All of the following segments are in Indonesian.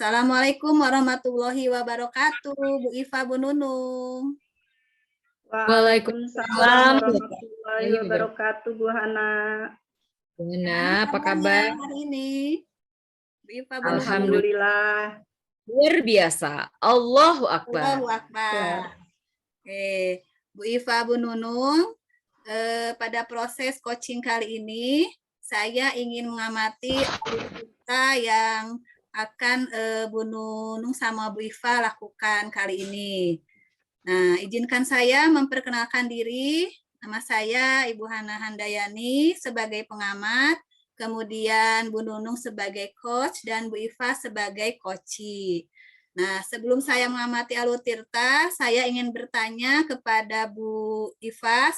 Assalamualaikum warahmatullahi wabarakatuh, Bu Iva, Bu Nunung. Waalaikumsalam Waalaikumsalam warahmatullahi wabarakatuh, Bu Hana. Bu Hana, apa kabar? Hari ini, Bu Iva, Bu Nunung. Alhamdulillah. Luar biasa. Allahu Akbar. Allahu Akbar. Oke, Bu Iva, Bu Nunung, pada proses coaching kali ini, saya ingin mengamati kita yang akan Bu Nunung sama Bu Iva lakukan kali ini. Nah, izinkan saya memperkenalkan diri. Nama saya Ibu Hana Handayani sebagai pengamat, kemudian Bu Nunung sebagai coach, dan Bu Iva sebagai coachee. Nah, sebelum saya mengamati Alur Tirta, saya ingin bertanya kepada Bu Iva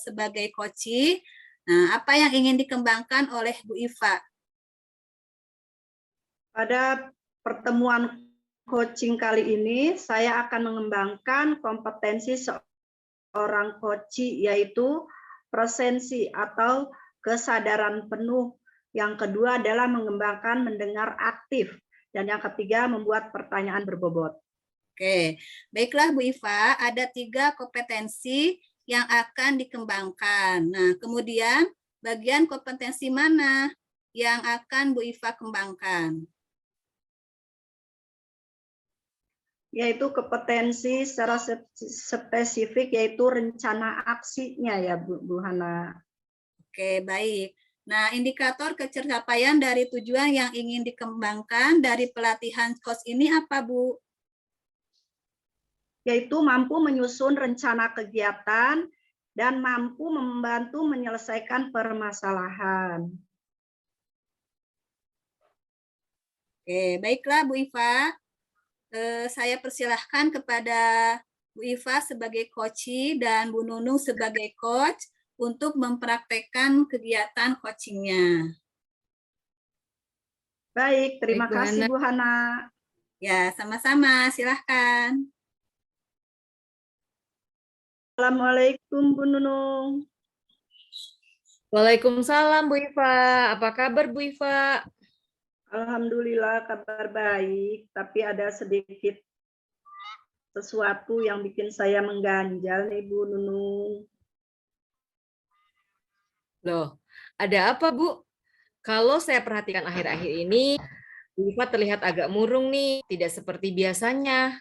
sebagai coachee. Nah, apa yang ingin dikembangkan oleh Bu Iva? Pada pertemuan coaching kali ini, saya akan mengembangkan kompetensi seorang coachee, yaitu presensi atau kesadaran penuh. Yang kedua adalah mengembangkan mendengar aktif. Dan yang ketiga, membuat pertanyaan berbobot. Oke, baiklah Bu Iva, ada 3 kompetensi yang akan dikembangkan. Nah, kemudian bagian kompetensi mana yang akan Bu Iva kembangkan? Yaitu kompetensi secara spesifik, yaitu rencana aksinya ya Bu Hana. Oke, baik. Nah, indikator pencapaian dari tujuan yang ingin dikembangkan dari pelatihan coach ini apa, Bu? Yaitu mampu menyusun rencana kegiatan dan mampu membantu menyelesaikan permasalahan. Oke, baiklah Bu Iva. Saya persilahkan kepada Bu Iva sebagai coachee dan Bu Nunung sebagai coach untuk mempraktekkan kegiatan coachingnya. Baik, terima kasih Bu Hana. Ya, sama-sama. Silahkan. Assalamualaikum Bu Nunung. Waalaikumsalam Bu Iva. Apa kabar Bu Iva? Alhamdulillah kabar baik, tapi ada sedikit sesuatu yang bikin saya mengganjal nih Bu Nunung. Loh, ada apa Bu? Kalau saya perhatikan akhir-akhir ini, Bu Iva terlihat agak murung nih, tidak seperti biasanya.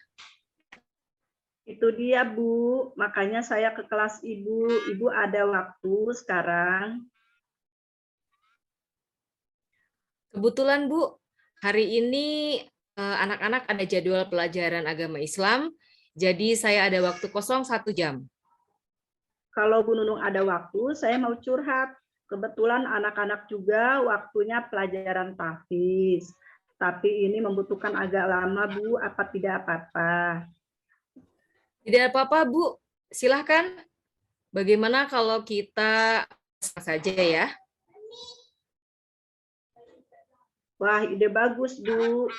Itu dia Bu, makanya saya ke kelas Ibu. Ibu ada waktu sekarang? Kebetulan Bu, hari ini anak-anak ada jadwal pelajaran agama Islam, jadi saya ada waktu kosong 1 jam. Kalau Bu Nunung ada waktu, saya mau curhat. Kebetulan anak-anak juga waktunya pelajaran tahfiz. Tapi ini membutuhkan agak lama Bu, apa tidak apa-apa? Tidak apa-apa Bu, silahkan. Bagaimana kalau kita saja ya? Wah, ide bagus Bu.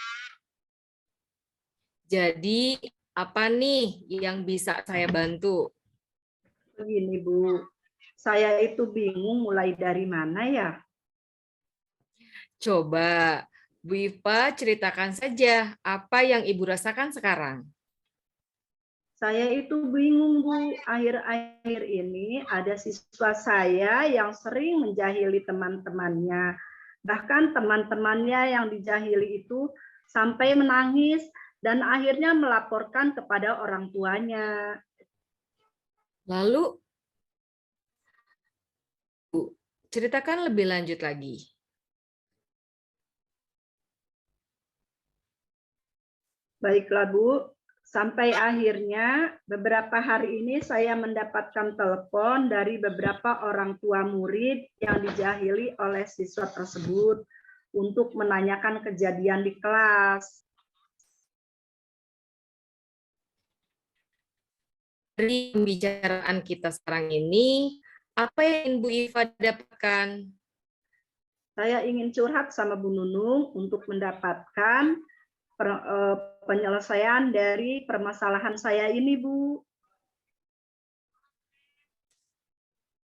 Jadi apa nih yang bisa saya bantu? Begini Bu, saya itu bingung mulai dari mana ya? Coba Bu Iva ceritakan saja apa yang Ibu rasakan sekarang. Saya itu bingung Bu, akhir-akhir ini ada siswa saya yang sering menjahili teman-temannya. Bahkan teman-temannya yang dijahili itu sampai menangis dan akhirnya melaporkan kepada orang tuanya. Lalu, Bu, ceritakan lebih lanjut lagi. Baiklah Bu, sampai akhirnya beberapa hari ini saya mendapatkan telepon dari beberapa orang tua murid yang dijahili oleh siswa tersebut untuk menanyakan kejadian di kelas. Dari pembicaraan kita sekarang ini, apa yang Bu Iva dapatkan? Saya ingin curhat sama Bu Nunung untuk mendapatkan penyelesaian dari permasalahan saya ini, Bu.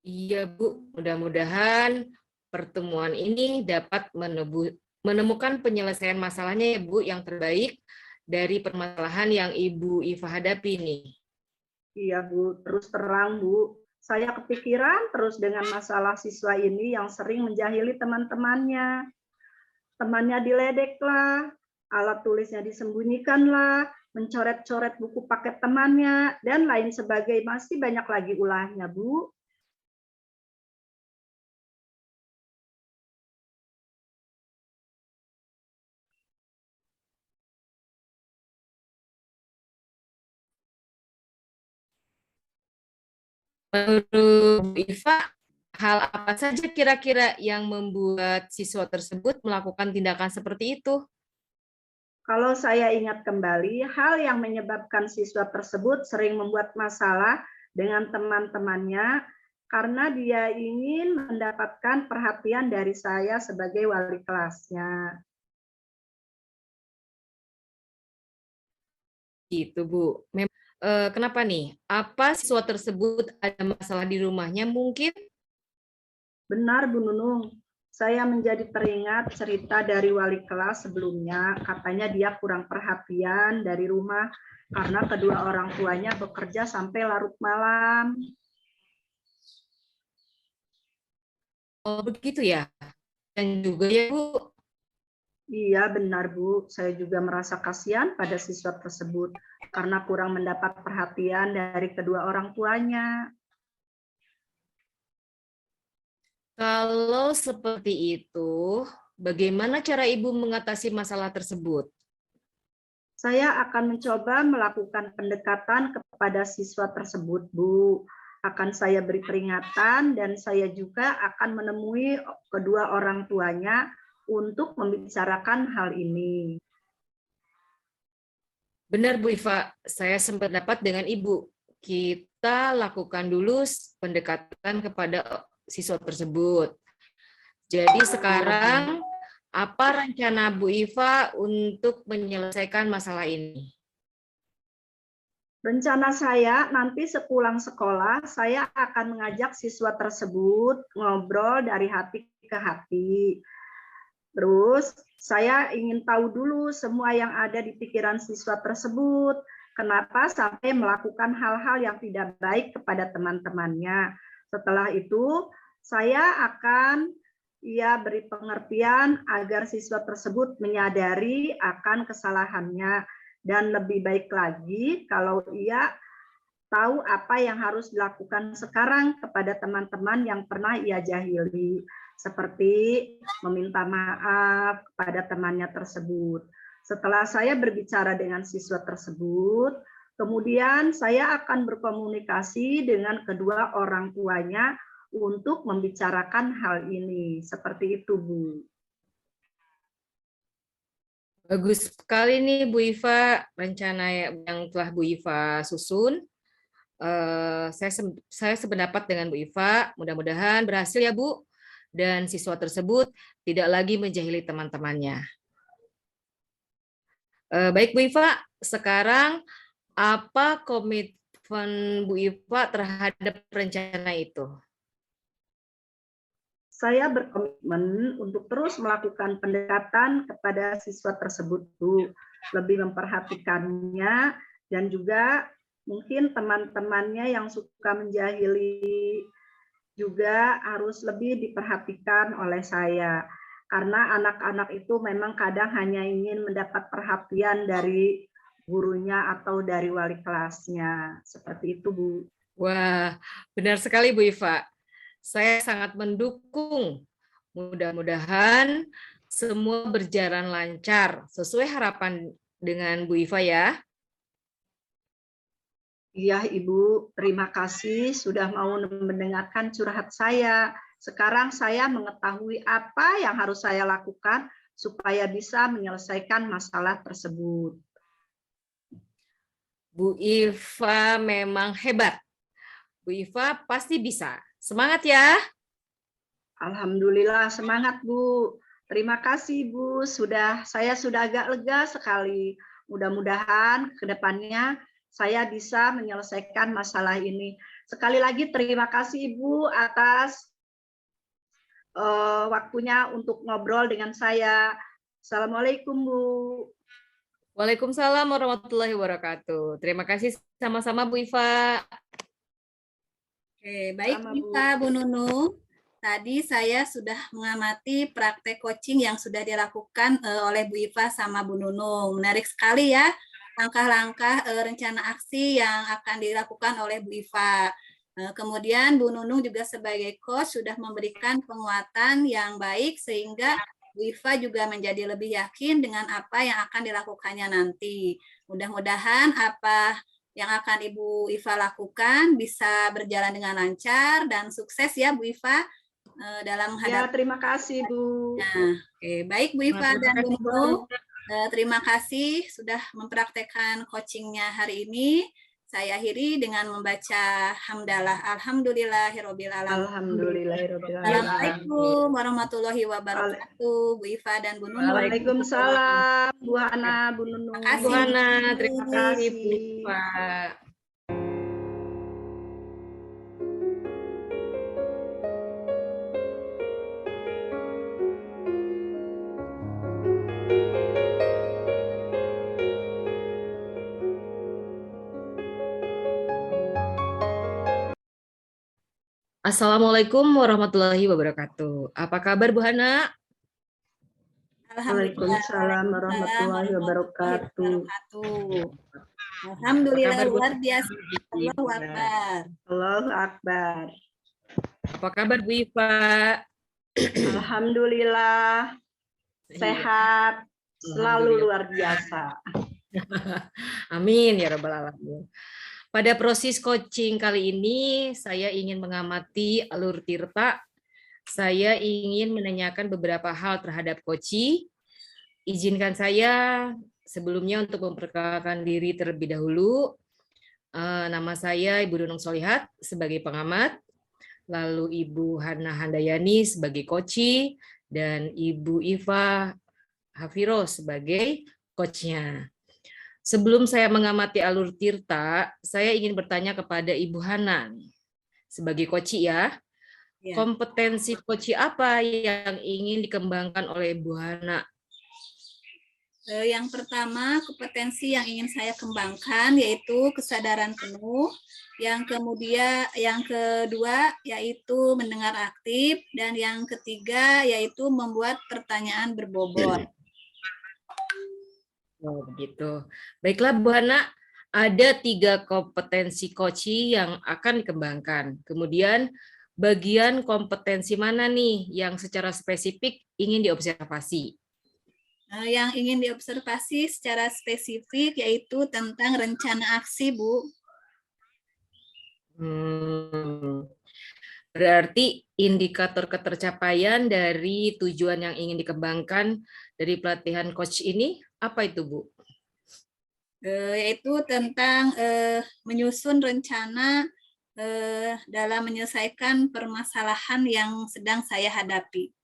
Iya, Bu. Mudah-mudahan pertemuan ini dapat menemukan penyelesaian masalahnya ya Bu yang terbaik dari permasalahan yang Ibu Iva hadapi nih. Iya Bu, terus terang Bu, saya kepikiran terus dengan masalah siswa ini yang sering menjahili teman-temannya. Temannya diledek lah, alat tulisnya disembunyikan lah, mencoret-coret buku paket temannya, dan lain sebagainya. Masih banyak lagi ulahnya, Bu. Menurut Bu Iva, hal apa saja kira-kira yang membuat siswa tersebut melakukan tindakan seperti itu? Kalau saya ingat kembali, hal yang menyebabkan siswa tersebut sering membuat masalah dengan teman-temannya karena dia ingin mendapatkan perhatian dari saya sebagai wali kelasnya. Gitu, Bu. Kenapa nih? Apa siswa tersebut ada masalah di rumahnya mungkin? Benar, Bu Nunung. Saya menjadi teringat cerita dari wali kelas sebelumnya. Katanya dia kurang perhatian dari rumah karena kedua orang tuanya bekerja sampai larut malam. Oh, begitu ya. Dan juga ya, Bu, Iya, benar, Bu. Saya juga merasa kasihan pada siswa tersebut karena kurang mendapat perhatian dari kedua orang tuanya. kalau seperti itu, bagaimana cara Ibu mengatasi masalah tersebut? Saya akan mencoba melakukan pendekatan kepada siswa tersebut, Bu. Akan saya beri peringatan dan saya juga akan menemui kedua orang tuanya untuk membicarakan hal ini. Benar, Bu Iva. Saya sependapat dengan Ibu. Kita lakukan dulu pendekatan kepada siswa tersebut. Jadi sekarang, apa rencana Bu Iva untuk menyelesaikan masalah ini? Rencana saya nanti sepulang sekolah, saya akan mengajak siswa tersebut ngobrol dari hati ke hati. Terus saya ingin tahu dulu semua yang ada di pikiran siswa tersebut. Kenapa sampai melakukan hal-hal yang tidak baik kepada teman-temannya. Setelah itu, saya akan beri pengertian agar siswa tersebut menyadari akan kesalahannya. Dan lebih baik lagi kalau ia tahu apa yang harus dilakukan sekarang kepada teman-teman yang pernah ia jahili, seperti meminta maaf kepada temannya tersebut. Setelah saya berbicara dengan siswa tersebut, kemudian saya akan berkomunikasi dengan kedua orang tuanya untuk membicarakan hal ini. Seperti itu, Bu. Bagus sekali nih Bu Iva, rencana yang telah Bu Iva susun. Saya sependapat dengan Bu Iva, mudah-mudahan berhasil ya Bu, dan siswa tersebut tidak lagi menjahili teman-temannya. Baik Bu Iva, sekarang apa komitmen Bu Iva terhadap rencana itu? Saya berkomitmen untuk terus melakukan pendekatan kepada siswa tersebut, Bu, lebih memperhatikannya dan juga mungkin teman-temannya yang suka menjahili juga harus lebih diperhatikan oleh saya. Karena anak-anak itu memang kadang hanya ingin mendapat perhatian dari gurunya atau dari wali kelasnya. Seperti itu, Bu. Wah, benar sekali Bu Iva. Saya sangat mendukung. Mudah-mudahan semua berjalan lancar sesuai harapan dengan Bu Iva ya. Iya, Ibu. Terima kasih sudah mau mendengarkan curhat saya. Sekarang saya mengetahui apa yang harus saya lakukan supaya bisa menyelesaikan masalah tersebut. Bu Iva memang hebat. Bu Iva pasti bisa. Semangat ya. Alhamdulillah semangat, Bu. Terima kasih, Bu. Saya sudah agak lega sekali. Mudah-mudahan ke depannya saya bisa menyelesaikan masalah ini. Sekali lagi terima kasih, Ibu, atas waktunya untuk ngobrol dengan saya. Assalamualaikum, Bu. Waalaikumsalam warahmatullahi wabarakatuh. Terima kasih sama-sama Bu Iva. Oke, baik Sama, Bu Bu. Iva, Bu Nunung. Tadi saya sudah mengamati praktek coaching yang sudah dilakukan oleh Bu Iva sama Bu Nunung. Menarik sekali ya langkah-langkah rencana aksi yang akan dilakukan oleh Bu Iva. Kemudian Bu Nunung juga sebagai coach sudah memberikan penguatan yang baik sehingga Bu Iva juga menjadi lebih yakin dengan apa yang akan dilakukannya nanti. Mudah-mudahan apa yang akan Ibu Iva lakukan bisa berjalan dengan lancar dan sukses ya Bu Iva dalam Ya, menghadapi. terima kasih, Bu. Nah, baik Bu Iva Terima dan Bu kasih, Bu. Nunung. Terima kasih sudah mempraktekkan coachingnya hari ini. Saya akhiri dengan membaca hamdalah. Alhamdulillahirobbil alamin. Alhamdulillahirobbil alamin. Assalamualaikum warahmatullahi wabarakatuh, Bu Iva dan Bu Nunung. Waalaikumsalam, Bu Hana, Bu Nunung. Terima kasih. Bu Hana, terima kasih Bu kasih. Iva. Assalamualaikum warahmatullahi wabarakatuh. Apa kabar Bu Hana? Waalaikumsalam warahmatullahi wabarakatuh. Alhamdulillah Apa kabar, Bu? luar biasa. Allahu Akbar. Allahu Akbar. Apa kabar Bu Iva? Alhamdulillah sehat, selalu luar biasa. Amin ya rabbal alamin. Pada proses coaching kali ini saya ingin mengamati alur tirta. Saya ingin menanyakan beberapa hal terhadap Koci. Izinkan saya sebelumnya untuk memperkenalkan diri terlebih dahulu. Nama saya Ibu Nunung Solihat sebagai pengamat, lalu Ibu Hana Handayani sebagai Koci, dan Ibu Iva Hafiro sebagai coachnya. Sebelum saya mengamati alur tirta, saya ingin bertanya kepada Ibu Hana sebagai Koci ya. Ya. Kompetensi Koci apa yang ingin dikembangkan oleh Ibu Hana? Yang pertama, kompetensi yang ingin saya kembangkan yaitu kesadaran penuh. Yang kedua yaitu mendengar aktif, dan yang ketiga yaitu membuat pertanyaan berbobot. Oh, begitu. Baiklah Bu Hana, ada 3 kompetensi Koci yang akan dikembangkan. Kemudian bagian kompetensi mana nih yang secara spesifik ingin diobservasi? Yang ingin diobservasi secara spesifik yaitu tentang rencana aksi, Bu. Berarti indikator ketercapaian dari tujuan yang ingin dikembangkan dari pelatihan coach ini apa itu, Bu? Yaitu tentang menyusun rencana dalam menyelesaikan permasalahan yang sedang saya hadapi.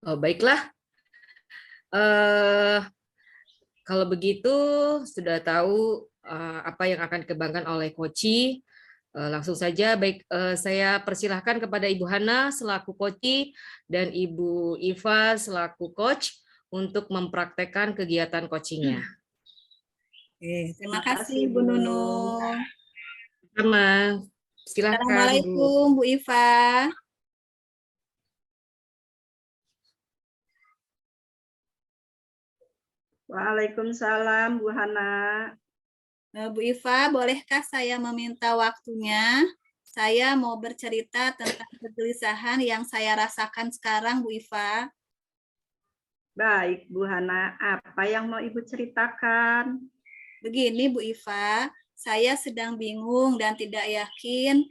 Oh, baiklah. Kalau begitu sudah tahu apa yang akan dikembangkan oleh Koci. Langsung saja, baik, saya persilahkan kepada Ibu Hana selaku Koci dan Ibu Iva selaku coach untuk mempraktekkan kegiatan coachingnya. Terima kasih Bu Nunung. Sama, silakan. Assalamualaikum Bu Iva. Waalaikumsalam Bu Hana. Bu Iva, bolehkah saya meminta waktunya? Saya mau bercerita tentang kegelisahan yang saya rasakan sekarang, Bu Iva. Baik, Bu Hana. Apa yang mau Ibu ceritakan? Begini, Bu Iva, saya sedang bingung dan tidak yakin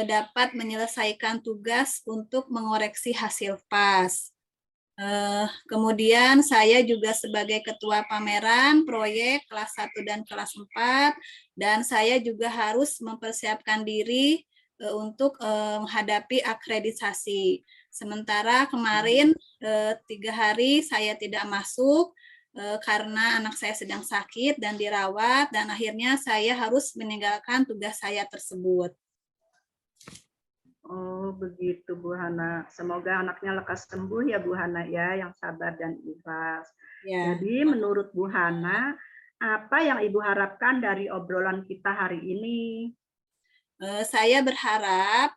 dapat menyelesaikan tugas untuk mengoreksi hasil PAS. Kemudian saya juga sebagai ketua pameran proyek kelas 1 dan kelas 4, dan saya juga harus mempersiapkan diri untuk menghadapi akreditasi. Sementara kemarin 3 hari saya tidak masuk karena anak saya sedang sakit dan dirawat, dan akhirnya saya harus meninggalkan tugas saya tersebut. Oh, begitu Bu Hana. Semoga anaknya lekas sembuh ya Bu Hana ya, yang sabar dan ikhlas. Ya. Jadi menurut Bu Hana, apa yang Ibu harapkan dari obrolan kita hari ini? Saya berharap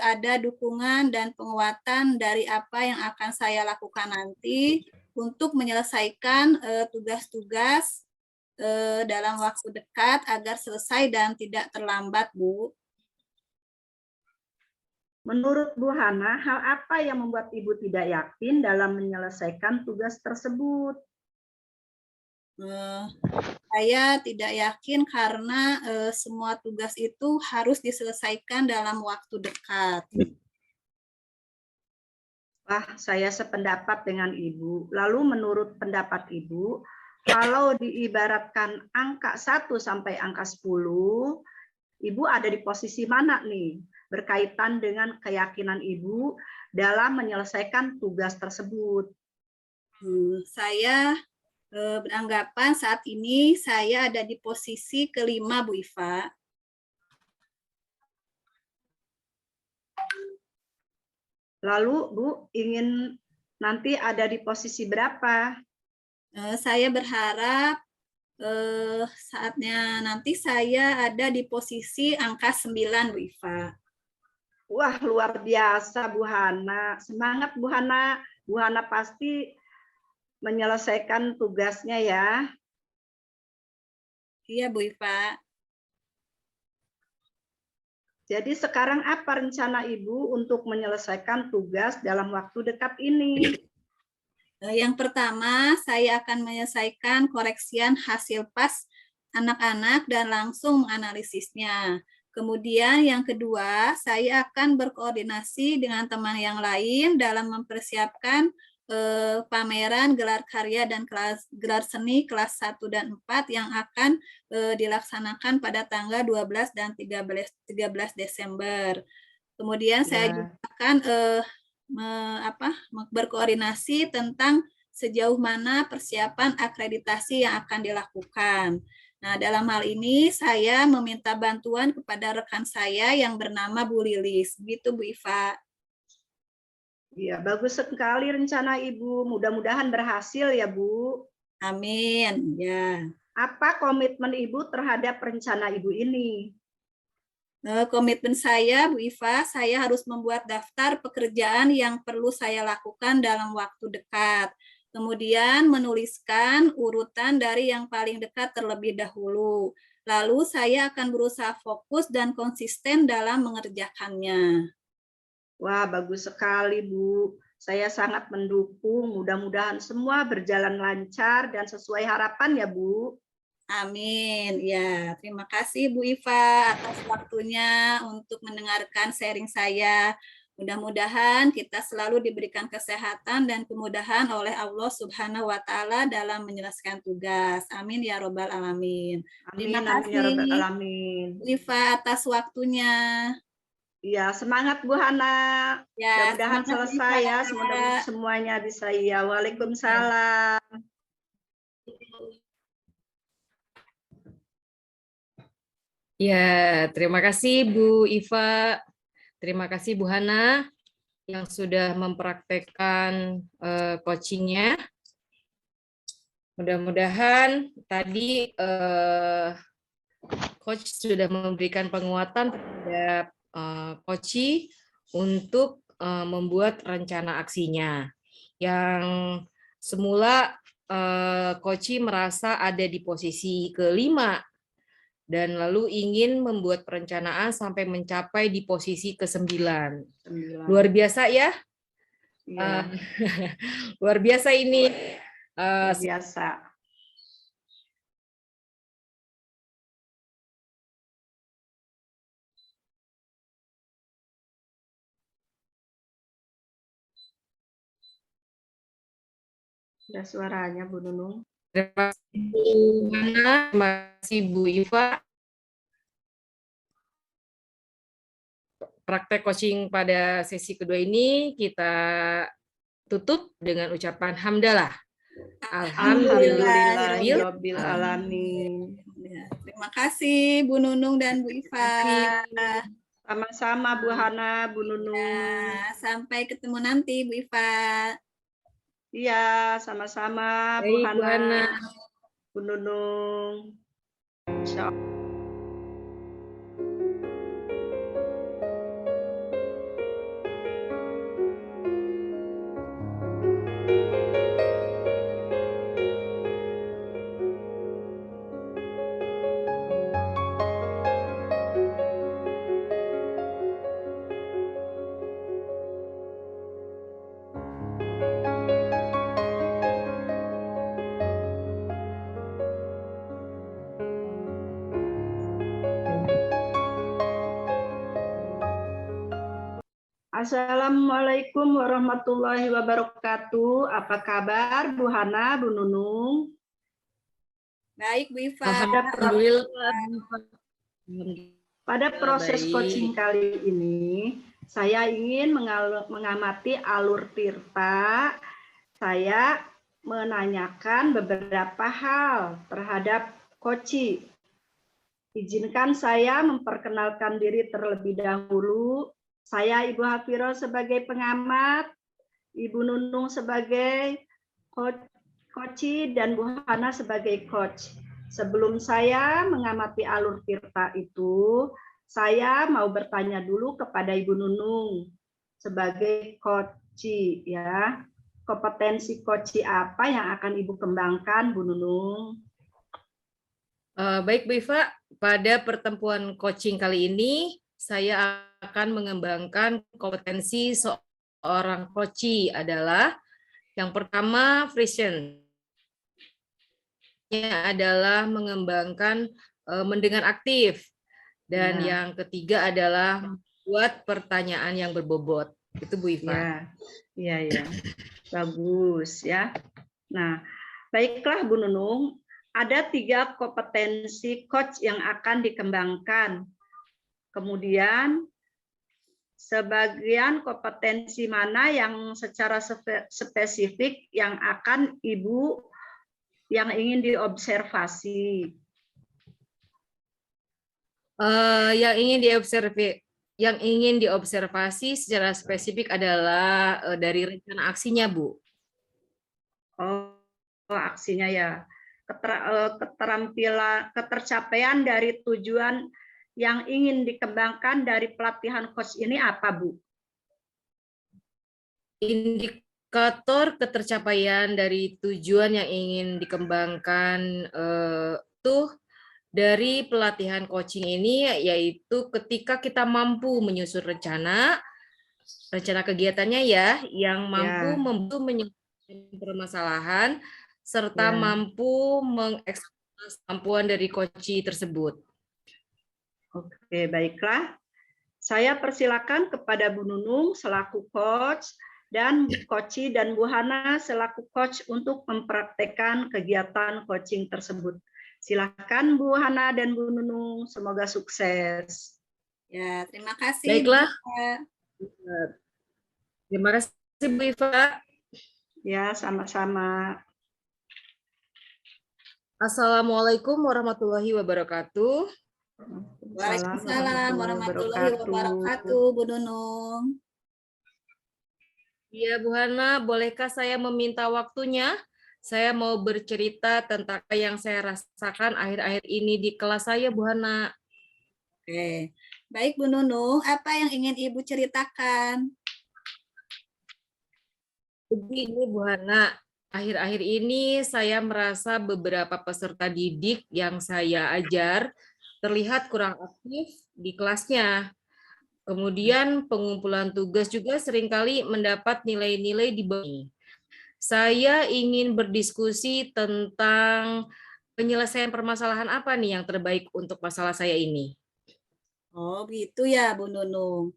ada dukungan dan penguatan dari apa yang akan saya lakukan nanti untuk menyelesaikan tugas-tugas dalam waktu dekat agar selesai dan tidak terlambat, Bu. Menurut Bu Hana, hal apa yang membuat Ibu tidak yakin dalam menyelesaikan tugas tersebut? Saya tidak yakin karena semua tugas itu harus diselesaikan dalam waktu dekat. Wah, saya sependapat dengan Ibu. Lalu menurut pendapat Ibu, kalau diibaratkan angka 1 sampai angka 10, Ibu ada di posisi mana nih? Berkaitan dengan keyakinan Ibu dalam menyelesaikan tugas tersebut. Saya beranggapan saat ini saya ada di posisi kelima, Bu Iva. Lalu Bu ingin nanti ada di posisi berapa? Saya berharap saatnya nanti saya ada di posisi angka 9, Bu Iva. Wah, luar biasa Bu Hana. Semangat Bu Hana. Bu Hana pasti menyelesaikan tugasnya ya. Iya, Bu Iva. Jadi sekarang apa rencana Ibu untuk menyelesaikan tugas dalam waktu dekat ini? Yang pertama, saya akan menyelesaikan koreksian hasil PAS anak-anak dan langsung menganalisisnya. Kemudian yang kedua, saya akan berkoordinasi dengan teman yang lain dalam mempersiapkan pameran gelar karya dan gelar seni kelas 1 dan 4 yang akan dilaksanakan pada tanggal 12 dan 13 Desember. Kemudian saya juga akan berkoordinasi tentang sejauh mana persiapan akreditasi yang akan dilakukan. Nah, dalam hal ini saya meminta bantuan kepada rekan saya yang bernama Bu Lilis. Begitu, Bu Iva. Iya, bagus sekali rencana Ibu. Mudah-mudahan berhasil ya, Bu. Amin. Ya. Apa komitmen Ibu terhadap rencana Ibu ini? Komitmen saya, Bu Iva, saya harus membuat daftar pekerjaan yang perlu saya lakukan dalam waktu dekat. Kemudian menuliskan urutan dari yang paling dekat terlebih dahulu. Lalu saya akan berusaha fokus dan konsisten dalam mengerjakannya. Wah, bagus sekali, Bu. Saya sangat mendukung. Mudah-mudahan semua berjalan lancar dan sesuai harapan ya, Bu. Amin. Ya, terima kasih Bu Iva atas waktunya untuk mendengarkan sharing saya. Mudah-mudahan kita selalu diberikan kesehatan dan kemudahan oleh Allah Subhanahu wa taala dalam menyelesaikan tugas. Amin ya robbal alamin. Terima Amin, amin ya kasih rabbal alamin. Bu Iva atas waktunya. Iya, semangat Bu Hana. Ya, Mudah-mudahan semangat, Bu selesai Iva. ya, semoga semuanya bisa ya. Waalaikumsalam. Ya, terima kasih Bu Iva, terima kasih Bu Hana yang sudah mempraktekkan coachingnya. Mudah-mudahan tadi coach sudah memberikan penguatan terhadap coach untuk membuat rencana aksinya. Yang semula coach merasa ada di posisi kelima dan lalu ingin membuat perencanaan sampai mencapai di posisi ke-9. Luar biasa ya. Iya. Luar biasa ini. Luar biasa. Ada suaranya Bu Nunung. Terima kasih Bu Hana, terima kasih Bu Iva. Praktek coaching pada sesi kedua ini kita tutup dengan ucapan hamdalah. Alhamdulillahirabbil alamin. Terima kasih Bu Nunung dan Bu Iva. Sama-sama Bu Hana, Bu Nunung. Ya, sampai ketemu nanti, Bu Iva. Iya, sama-sama Bu Baik, Bu Hana. Hana, Bu Nunung. Insya Assalamualaikum warahmatullahi wabarakatuh. Apa kabar Bu Hana, Bu Nunung? Baik, Bu Iva. Alhamdulillah. Pada proses Baik. coaching kali ini, saya ingin mengamati alur Tirta. Saya menanyakan beberapa hal terhadap Koci. Izinkan saya memperkenalkan diri terlebih dahulu. Saya Ibu Hafiro sebagai pengamat, Ibu Nunung sebagai Koci, dan Bu Hana sebagai coach. Sebelum saya mengamati alur Tirta itu, saya mau bertanya dulu kepada Ibu Nunung sebagai Koci, ya. Kompetensi Koci apa yang akan Ibu kembangkan, Bu Nunung? Baik, Bu Iva. Pada pertemuan coaching kali ini, saya akan mengembangkan kompetensi seorang coach adalah yang pertama, vision. Adalah mengembangkan mendengar aktif. Dan yang ketiga adalah membuat pertanyaan yang berbobot. Itu Bu Iva. Iya. Bagus ya. Nah, baiklah Bu Nunung, ada 3 kompetensi coach yang akan dikembangkan. Kemudian sebagian kompetensi mana yang secara spesifik yang akan Ibu yang ingin diobservasi? Yang ingin diobservasi secara spesifik adalah dari rencana aksinya, Bu. Oh, aksinya ya. Ketercapaian dari tujuan yang ingin dikembangkan dari pelatihan coach ini apa, Bu? Indikator ketercapaian dari tujuan yang ingin dikembangkan tuh dari pelatihan coaching ini yaitu ketika kita mampu menyusun rencana kegiatannya ya yang mampu menyelesaikan permasalahan serta mampu mengeksplorasi kemampuan dari coach tersebut. Oke, baiklah. Saya persilakan kepada Bu Nunung selaku coach dan Koci dan Bu Hana selaku coach untuk mempraktekkan kegiatan coaching tersebut. Silakan Bu Hana dan Bu Nunung, semoga sukses. Ya, terima kasih. Baiklah. Terima kasih Bu Iva. Ya, sama-sama. Assalamualaikum warahmatullahi wabarakatuh. Waalaikumsalam warahmatullahi wabarakatuh, Bu Nunung. Ya, Bu Hana, bolehkah saya meminta waktunya? Saya mau bercerita tentang apa yang saya rasakan akhir-akhir ini di kelas saya, Bu Hana. Oke, baik Bu Nunung, apa yang ingin Ibu ceritakan? Begini Bu Hana, akhir-akhir ini saya merasa beberapa peserta didik yang saya ajar terlihat kurang aktif di kelasnya. Kemudian pengumpulan tugas juga seringkali mendapat nilai-nilai di bawah. Saya ingin berdiskusi tentang penyelesaian permasalahan apa nih yang terbaik untuk masalah saya ini. Oh, gitu ya Bu Nunung.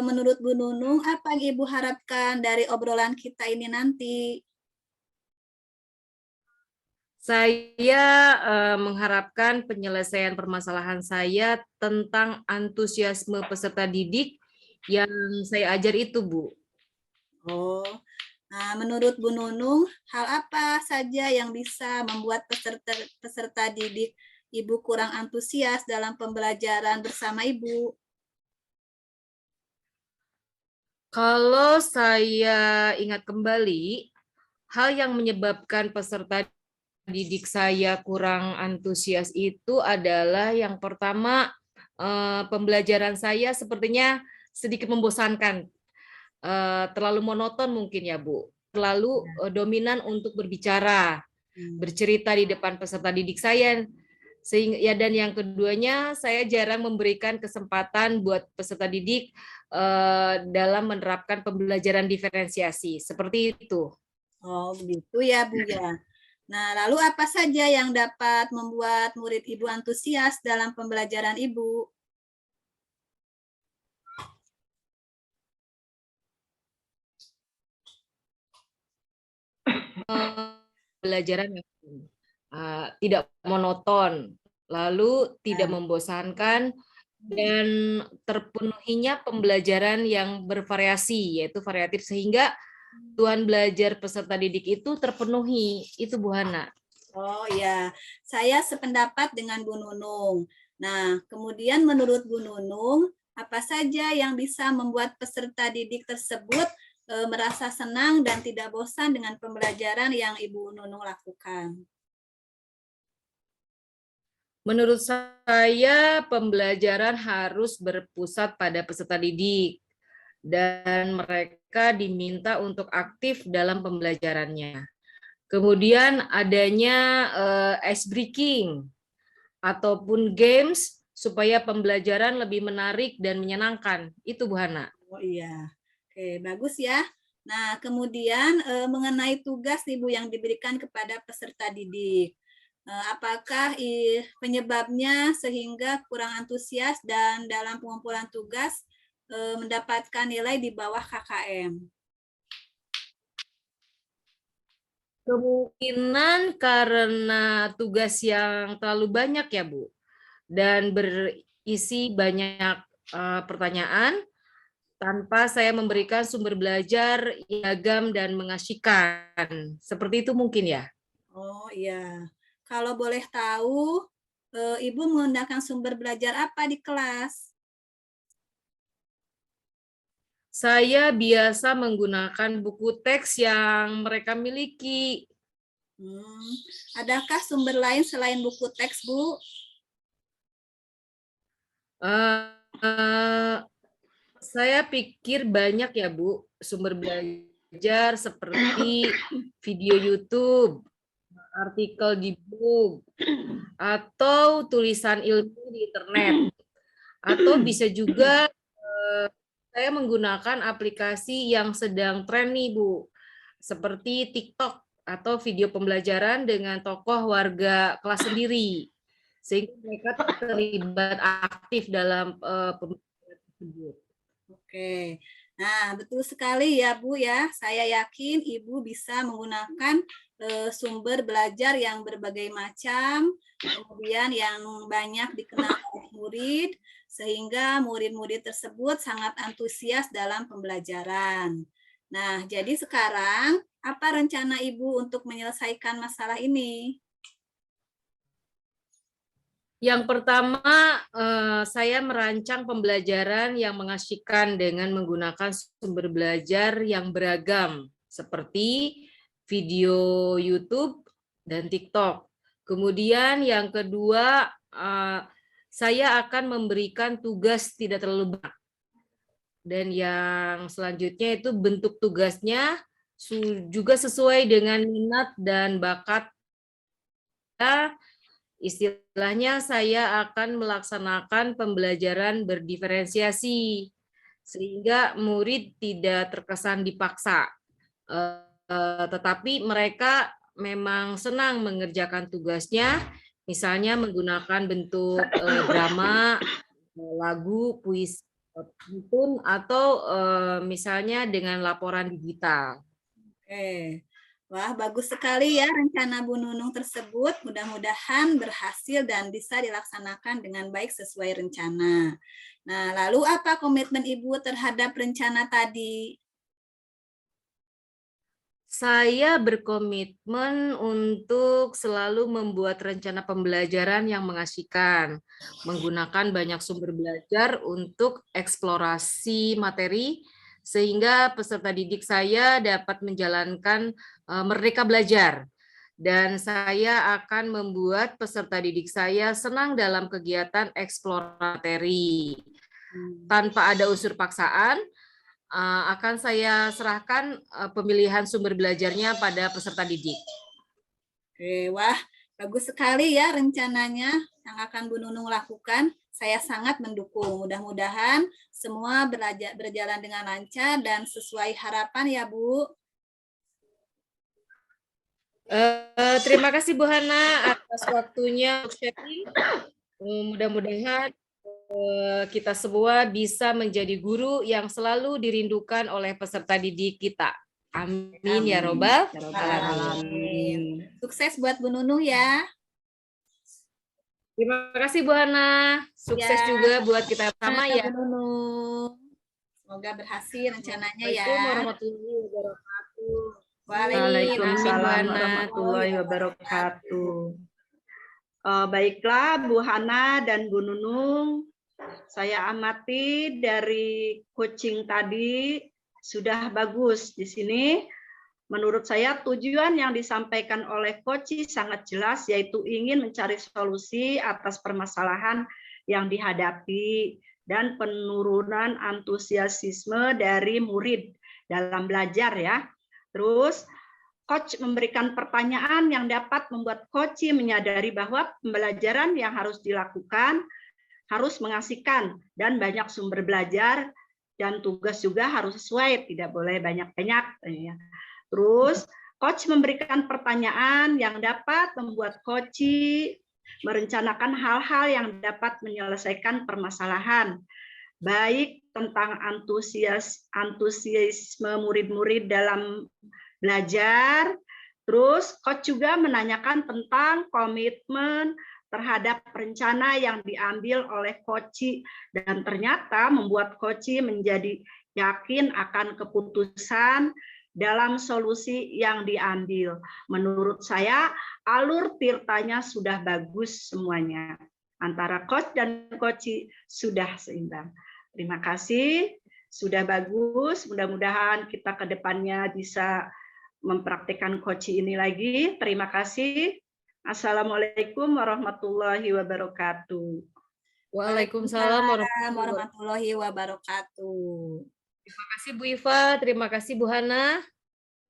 Menurut Bu Nunung, apa yang Ibu harapkan dari obrolan kita ini nanti? Saya mengharapkan penyelesaian permasalahan saya tentang antusiasme peserta didik yang saya ajar itu, Bu. Oh, nah, menurut Bu Nunung, hal apa saja yang bisa membuat peserta didik Ibu kurang antusias dalam pembelajaran bersama Ibu? Kalau saya ingat kembali, hal yang menyebabkan peserta didik saya kurang antusias itu adalah yang pertama, pembelajaran saya sepertinya sedikit membosankan, terlalu monoton mungkin ya Bu, terlalu dominan untuk berbicara, bercerita di depan peserta didik saya. Sehingga ya, dan yang keduanya saya jarang memberikan kesempatan buat peserta didik dalam menerapkan pembelajaran diferensiasi seperti itu. Oh, begitu ya, Bu ya. Nah, lalu apa saja yang dapat membuat murid Ibu antusias dalam pembelajaran Ibu? Pembelajaran yang tidak monoton, lalu tidak membosankan, dan terpenuhinya pembelajaran yang bervariasi, yaitu variatif, sehingga tujuan belajar peserta didik itu terpenuhi. Itu Bu Hana. Oh ya, saya sependapat dengan Bu Nunung. Nah, kemudian menurut Bu Nunung, apa saja yang bisa membuat peserta didik tersebut merasa senang dan tidak bosan dengan pembelajaran yang Ibu Nunung lakukan? Menurut saya, pembelajaran harus berpusat pada peserta didik, dan mereka diminta untuk aktif dalam pembelajarannya. Kemudian adanya ice breaking ataupun games supaya pembelajaran lebih menarik dan menyenangkan. Itu Bu Hana. Oh iya, oke, bagus ya. Nah, kemudian mengenai tugas nih Bu yang diberikan kepada peserta didik. Apakah penyebabnya sehingga kurang antusias dan dalam pengumpulan tugas mendapatkan nilai di bawah KKM? Kemungkinan karena tugas yang terlalu banyak ya Bu, dan berisi banyak pertanyaan tanpa saya memberikan sumber belajar yang beragam dan mengasyikan. Seperti itu mungkin ya. Oh iya, kalau boleh tahu, Ibu menggunakan sumber belajar apa di kelas? Saya biasa menggunakan buku teks yang mereka miliki. Adakah sumber lain selain buku teks, Bu? Saya pikir banyak ya Bu, sumber belajar seperti video YouTube, artikel di blog, atau tulisan ilmu di internet. Atau bisa juga saya menggunakan aplikasi yang sedang tren nih Bu, seperti TikTok atau video pembelajaran dengan tokoh warga kelas sendiri, sehingga mereka terlibat aktif dalam pembelajaran tersebut. Oke, nah betul sekali ya Bu ya. Saya yakin Ibu bisa menggunakan sumber belajar yang berbagai macam, kemudian yang banyak dikenal oleh murid, sehingga murid-murid tersebut sangat antusias dalam pembelajaran. Nah, jadi sekarang apa rencana Ibu untuk menyelesaikan masalah ini? Yang pertama, saya merancang pembelajaran yang mengasyikkan dengan menggunakan sumber belajar yang beragam, seperti video YouTube dan TikTok. Kemudian yang kedua, saya akan memberikan tugas tidak terlalu banyak. Dan yang selanjutnya itu bentuk tugasnya juga sesuai dengan minat dan bakat. Istilahnya saya akan melaksanakan pembelajaran berdiferensiasi sehingga murid tidak terkesan dipaksa, tetapi mereka memang senang mengerjakan tugasnya, misalnya menggunakan bentuk drama, lagu, puisi, pantun, atau misalnya dengan laporan digital. Oke. Wah, bagus sekali ya rencana Bu Nunung tersebut. Mudah-mudahan berhasil dan bisa dilaksanakan dengan baik sesuai rencana. Nah, lalu apa komitmen Ibu terhadap rencana tadi? Saya berkomitmen untuk selalu membuat rencana pembelajaran yang mengasyikan, menggunakan banyak sumber belajar untuk eksplorasi materi, sehingga peserta didik saya dapat menjalankan Merdeka Belajar. Dan saya akan membuat peserta didik saya senang dalam kegiatan eksplorasi. Tanpa ada unsur paksaan, akan saya serahkan pemilihan sumber belajarnya pada peserta didik. Oke, wah, bagus sekali ya rencananya yang akan Bu Nunung lakukan. Saya sangat mendukung. Mudah-mudahan semua berjalan dengan lancar dan sesuai harapan ya, Bu. Terima kasih Bu Hana atas waktunya sharing. Mudah-mudahan kita semua bisa menjadi guru yang selalu dirindukan oleh peserta didik kita. Amin ya robbal alamin. Sukses buat Bu Nunung ya. Terima kasih Bu Hana. Sukses Ya. juga buat kita bersama ya. Bu Nunung. Semoga berhasil rencananya ya. Assalamualaikum warahmatullahi wabarakatuh. Waalaikumsalam Hana. warahmatullahi wabarakatuh. Baiklah Bu Hana dan Bu Nunung, saya amati dari coaching tadi sudah bagus di sini. Menurut saya tujuan yang disampaikan oleh Coach sangat jelas, yaitu ingin mencari solusi atas permasalahan yang dihadapi dan penurunan antusiasme dari murid dalam belajar ya. Terus Coach memberikan pertanyaan yang dapat membuat Coach menyadari bahwa pembelajaran yang harus dilakukan harus mengasihkan dan banyak sumber belajar dan tugas juga harus sesuai, tidak boleh banyak-banyak. Terus Coach memberikan pertanyaan yang dapat membuat Coach merencanakan hal-hal yang dapat menyelesaikan permasalahan, baik tentang antusiasme murid-murid dalam belajar. Terus Coach juga menanyakan tentang komitmen terhadap rencana yang diambil oleh Coach dan ternyata membuat Coach menjadi yakin akan keputusan dalam solusi yang diambil. Menurut saya alur tirtanya sudah bagus semuanya. Antara Coach dan Coach sudah seimbang. Terima kasih, sudah bagus. Mudah-mudahan kita ke depannya bisa mempraktikkan Coach ini lagi. Terima kasih. Assalamualaikum warahmatullahi wabarakatuh. Waalaikumsalam warahmatullahi wabarakatuh. Terima kasih Bu Iva, terima kasih Bu Hana.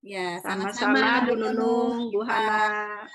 Ya, Sama-sama Bu Nunung, Bu Hana.